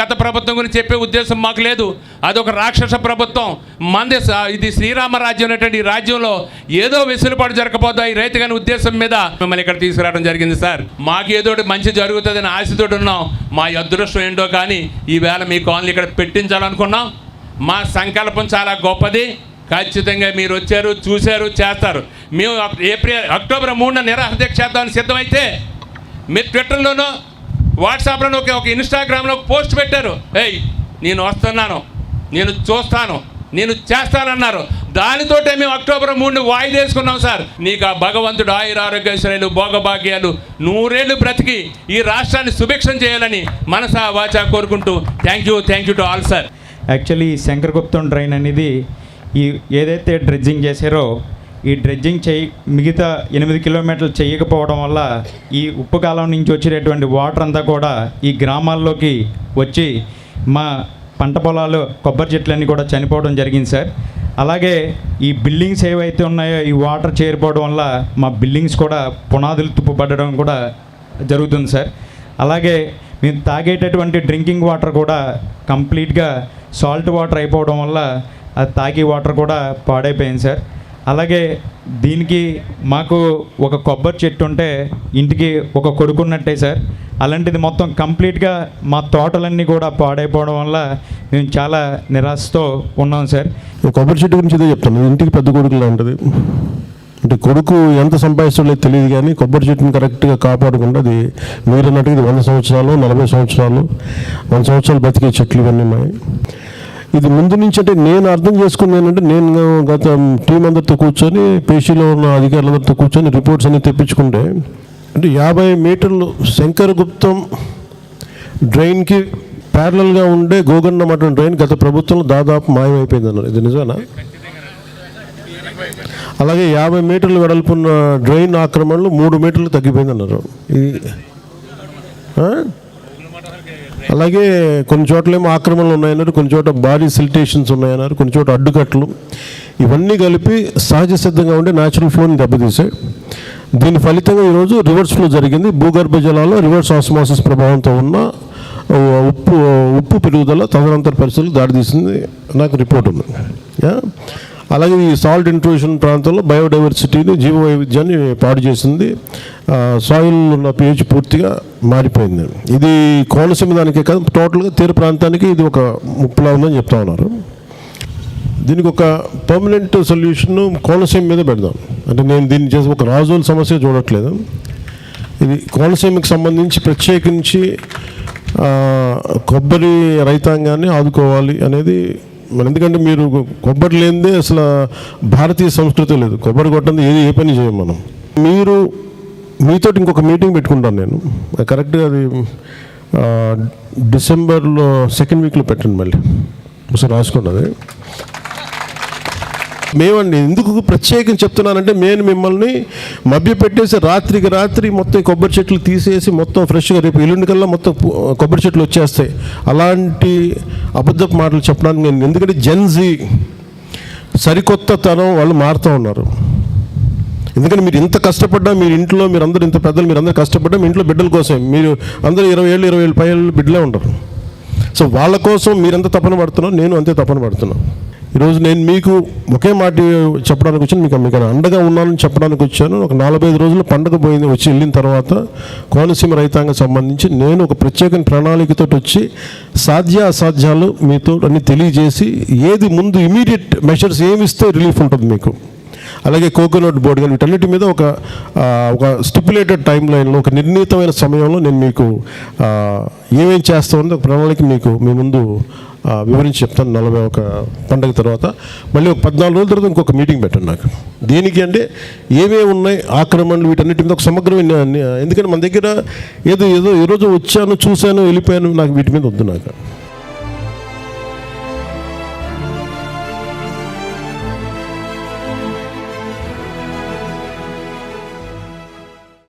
గత ప్రభుత్వం గురించి చెప్పే ఉద్దేశం మాకు లేదు. అదొక రాక్షస ప్రభుత్వం. మంది ఇది శ్రీరామరాజ్యం అనేటువంటి ఈ రాజ్యంలో ఏదో వెసులుబాటు జరగకపోతే ఈ రైతు గారి ఉద్దేశం మీద మిమ్మల్ని ఇక్కడ తీసుకురావడం జరిగింది సార్. మాకు ఏదో మంచి జరుగుతుందని ఆశతో ఉన్నాం. మా అదృష్టం ఏంటో కానీ ఈవేళ మీ కాలనీ ఇక్కడ పెట్టించాలనుకున్నాం. మా సంకల్పం చాలా గొప్పది. ఖచ్చితంగా మీరు వచ్చారు, చూశారు, చేస్తారు. మేము అక్టోబర్ 3న నిరాహార దీక్ష చేద్దామని సిద్ధమైతే మీరు ట్విట్టర్లోనూ వాట్సాప్లో ఒక ఇన్స్టాగ్రామ్లో పోస్ట్ పెట్టారు. నేను వస్తున్నాను, నేను చూస్తాను, నేను చేస్తానన్నారు. దానితోటే మేము అక్టోబర్ 3ని వాయిదా వేసుకున్నాం సార్. నీకు ఆ భగవంతుడు ఆయుర ఆరోగ్యశ్రేయులు భోగభాగ్యాలు 100 ఏళ్ళు బ్రతికి ఈ రాష్ట్రాన్ని సుభిక్షం చేయాలని మనసా వాచా కోరుకుంటూ thank you to all sir. Actually Shankaraguptam drain అనేది ఏదైతే డ్రెడ్జింగ్ చేశారో ఈ డ్రెడ్జింగ్ మిగతా 8 కిలోమీటర్లు చేయకపోవడం వల్ల ఈ ఉప్పు కాలం నుంచి వచ్చేటటువంటి వాటర్ అంతా కూడా ఈ గ్రామాల్లోకి వచ్చి మా పంట పొలాలు కొబ్బరి చెట్లన్నీ కూడా చనిపోవడం జరిగింది సార్. అలాగే ఈ బిల్డింగ్స్ ఏవైతే ఉన్నాయో ఈ వాటర్ చేరిపోవడం వల్ల మా బిల్డింగ్స్ కూడా పునాదులు తుప్పుపడడం కూడా జరుగుతుంది సార్. అలాగే మేము తాగేటటువంటి డ్రింకింగ్ వాటర్ కూడా కంప్లీట్గా సాల్ట్ వాటర్ అయిపోవడం వల్ల అది తాగే వాటర్ కూడా పాడైపోయింది సార్. అలాగే దీనికి మాకు ఒక కొబ్బరి చెట్టు ఉంటే ఇంటికి ఒక కొడుకున్నట్టే సార్. అలాంటిది మొత్తం కంప్లీట్గా మా తోటలన్నీ కూడా పాడైపోవడం వల్ల మేము చాలా నిరాశతో ఉన్నాం సార్. కొబ్బరి చెట్టు గురించి ఇదే చెప్తాను. ఇంటికి పెద్ద కొడుకులా ఉంటుంది. అంటే కొడుకు ఎంత సంపాదిస్తుందో తెలియదు కానీ కొబ్బరి చెట్టుని కరెక్ట్గా కాపాడకుండా అది మీరు అన్నట్టుగా ఇది 100 సంవత్సరాలు 40 సంవత్సరాలు 100 సంవత్సరాలు బతికే చెట్లు ఇవన్నీ ఉన్నాయి. ఇది ముందు నుంచి అంటే నేను అర్థం చేసుకుని ఏంటంటే నేను గత టీం అందరితో కూర్చొని పేషీలో ఉన్న అధికారులందరితో కూర్చొని రిపోర్ట్స్ అన్ని తెప్పించుకుంటే అంటే 50 మీటర్లు శంకరగుప్తం డ్రైన్కి ప్యారలల్గా ఉండే గోగన్న మఠం డ్రైన్ గత ప్రభుత్వంలో దాదాపు మాయమైపోయింది అన్నారు. ఇది నిజమేనా? అలాగే 50 మీటర్లు వెడల్పున్న డ్రైన్ ఆక్రమణలు 3 మీటర్లు తగ్గిపోయింది అన్నారు. అలాగే కొన్ని చోట్లేమో ఆక్రమణలు ఉన్నాయన్నారు, కొన్ని చోట బాడీ సిల్టేషన్స్ ఉన్నాయన్నారు, కొన్ని చోట అడ్డుకట్లు. ఇవన్నీ కలిపి సహజ సిద్ధంగా ఉండే న్యాచురల్ ఫ్లోని దెబ్బతీసాయి. దీని ఫలితంగా ఈరోజు రివర్స్ ఫ్లో జరిగింది. భూగర్భ జలాల్లో రివర్స్ ఆస్మోసిస్ ప్రభావంతో ఉన్న ఉప్పు పెరుగుదల తదనంతర పరిస్థితులు దారితీసింది నాకు రిపోర్ట్ ఉంది. అలాగే ఈ సాల్ట్ ఇంట్రూషన్ ప్రాంతంలో బయోడైవర్సిటీని జీవ వైవిధ్యాన్ని పాడు చేసింది. సాయిల్ ఉన్న pH పూర్తిగా మారిపోయింది. ఇది కోనసీమ దానికే కాదు టోటల్గా తీర ప్రాంతానికి ఇది ఒక ముప్పులా ఉందని చెప్తా ఉన్నారు. దీనికి ఒక పర్మనెంట్ సొల్యూషన్ కోనసీమ మీద పెడదాం. అంటే నేను దీన్ని చేసి ఒక రాజుల సమస్య చూడట్లేదు. ఇది కోనసీమకి సంబంధించి ప్రత్యేకించి కొబ్బరి రైతాంగాన్ని ఆదుకోవాలి అనేది ఎందుకంటే మీరు కొబ్బరి లేనిదే అసలు భారతీయ సంస్కృతి లేదు. కొబ్బరి కొట్టంది ఏ పని చేయం మనం. మీతో ఇంకొక మీటింగ్ పెట్టుకుంటాను నేను కరెక్ట్గా అది డిసెంబర్లో 2nd వీక్లో పెట్టండి. మళ్ళీ ఒకసారి రాసుకున్నది మేమండి. ఎందుకు ప్రత్యేకంగా చెప్తున్నానంటే నేను మిమ్మల్ని మభ్యపెట్టేసి రాత్రికి రాత్రి మొత్తం కొబ్బరి చెట్లు తీసేసి మొత్తం ఫ్రెష్గా రేపు ఎల్లుండి కల్లా మొత్తం కొబ్బరి చెట్లు వచ్చేస్తాయి అలాంటి అబద్ధపు మాటలు చెప్పడానికి నేను ఎందుకంటే జెన్జీ సరికొత్త తరం వాళ్ళు మారుతూ ఉన్నారు. ఎందుకంటే మీరు ఇంత కష్టపడ్డా మీరు ఇంట్లో మీరందరూ ఇంత పెద్దలు మీరందరూ కష్టపడ్డా మీ ఇంట్లో బిడ్డల కోసం మీరు అందరూ 20 ఏళ్ళు పైన బిడ్డలే ఉంటారు. సో వాళ్ళ కోసం మీరెంత తపన పడుతున్నారో నేను అంతే తపన పడుతున్నాను. ఈరోజు నేను మీకు ఒకే మాట చెప్పడానికి వచ్చాను, మీకు అండగా ఉన్నానని చెప్పడానికి వచ్చాను. ఒక 45 రోజులు పండుగ పోయింది వచ్చి వెళ్ళిన తర్వాత కోనసీమ రైతాంగం సంబంధించి నేను ఒక ప్రత్యేక ప్రణాళికతో వచ్చి సాధ్య అసాధ్యాలు మీతో అన్ని తెలియజేసి ఏది ముందు ఇమీడియట్ మెషర్స్ ఏమి ఇస్తే రిలీఫ్ ఉంటుంది మీకు. అలాగే కోకోనట్ బోర్డు కానీ వీటన్నిటి మీద ఒక స్టిపులేటెడ్ టైం లైన్లో ఒక నిర్ణీతమైన సమయంలో నేను మీకు ఏమేం చేస్తామని ఒక ప్రణాళిక మీకు మీ ముందు వివరించి చెప్తాను. 41 పండుగ తర్వాత మళ్ళీ ఒక 14 రోజుల తర్వాత ఇంకొక మీటింగ్ పెట్టండి నాకు. దేనికి అంటే ఏమేమి ఉన్నాయి ఆక్రమణలు వీటన్నిటి మీద ఒక సమగ్రమైన. ఎందుకంటే మన దగ్గర ఏదో ఈరోజు వచ్చాను చూశాను వెళ్ళిపోయాను నాకు వీటి మీద వద్దు నాకు.